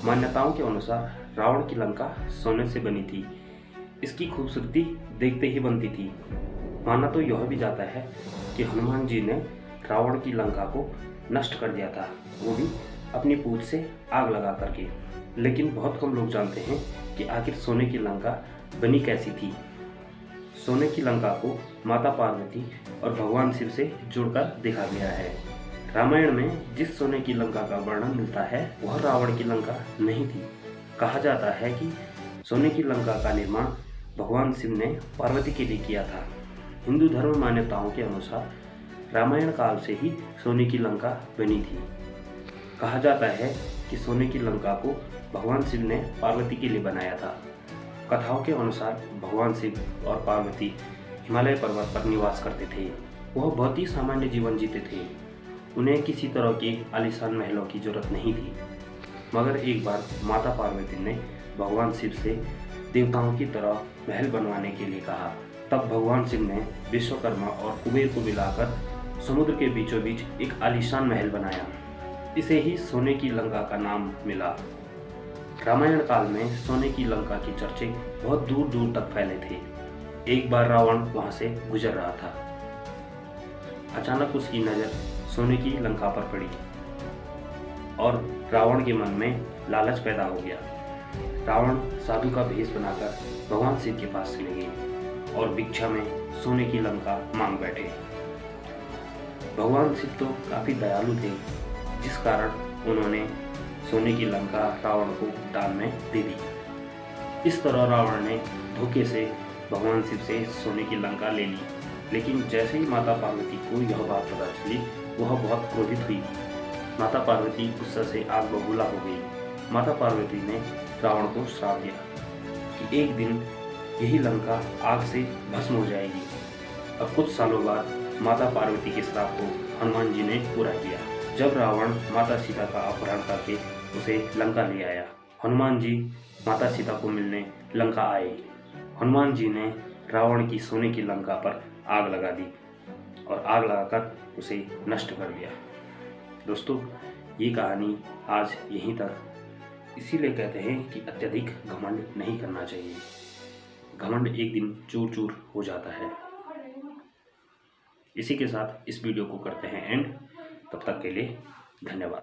मान्यताओं के अनुसार रावण की लंका सोने से बनी थी। इसकी खूबसूरती देखते ही बनती थी। माना तो यह भी जाता है कि हनुमान जी ने रावण की लंका को नष्ट कर दिया था, वो भी अपनी पूंछ से आग लगा करके। लेकिन बहुत कम लोग जानते हैं कि आखिर सोने की लंका बनी कैसी थी। सोने की लंका को माता पार्वती और भगवान शिव से जोड़कर देखा गया है। रामायण में जिस सोने की लंका का वर्णन मिलता है वह रावण की लंका नहीं थी। कहा जाता है कि सोने की लंका का निर्माण भगवान शिव ने पार्वती के लिए किया था। हिंदू धर्म मान्यताओं के अनुसार रामायण काल से ही सोने की लंका बनी थी। कहा जाता है कि सोने की लंका को भगवान शिव ने पार्वती के लिए बनाया था। कथाओं के अनुसार भगवान शिव और पार्वती हिमालय पर्वत पर निवास करते थे। वह बहुत ही सामान्य जीवन जीते थे। उन्हें किसी तरह के आलीशान महलों की जरूरत नहीं थी। मगर एक बार माता पार्वती ने भगवान शिव से देवताओं की तरह महल बनवाने के लिए कहा। तब भगवान शिव ने विश्वकर्मा और कुबेर को मिलाकर समुद्र के बीचों बीच एक आलीशान महल बनाया। इसे ही सोने की लंका का नाम मिला। रामायण काल में सोने की लंका की चर्चे बहुत दूर दूर तक फैले थे। एक बार रावण वहां से गुजर रहा था। अचानक उसकी नज़र सोने की लंका पर पड़ी और रावण के मन में लालच पैदा हो गया। रावण साधु का भेष बनाकर भगवान शिव के पास चले गए और भिक्षा में सोने की लंका मांग बैठे। भगवान शिव तो काफी दयालु थे, जिस कारण उन्होंने सोने की लंका रावण को दान में दे दी। इस तरह रावण ने धोखे से भगवान शिव से सोने की लंका ले ली। लेकिन जैसे ही माता पार्वती को यह बात पता चली, वह बहुत क्रोधित हुई। माता पार्वती गुस्से से आग बबूला हो गई। माता पार्वती ने रावण को श्राप दिया कि एक दिन यही लंका आग से भस्म हो जाएगी। अब कुछ सालों बाद माता पार्वती के श्राप को हनुमान जी ने पूरा किया। जब रावण माता सीता का अपहरण करके उसे लंका ले आया, हनुमान जी माता सीता को मिलने लंका आए। हनुमान जी ने रावण की सोने की लंका पर आग लगा दी और आग लगाकर उसे नष्ट कर दिया। दोस्तों, ये कहानी आज यहीं तक। इसीलिए कहते हैं कि अत्यधिक घमंड नहीं करना चाहिए। घमंड एक दिन चूर चूर हो जाता है। इसी के साथ इस वीडियो को करते हैं एंड। तब तक के लिए धन्यवाद।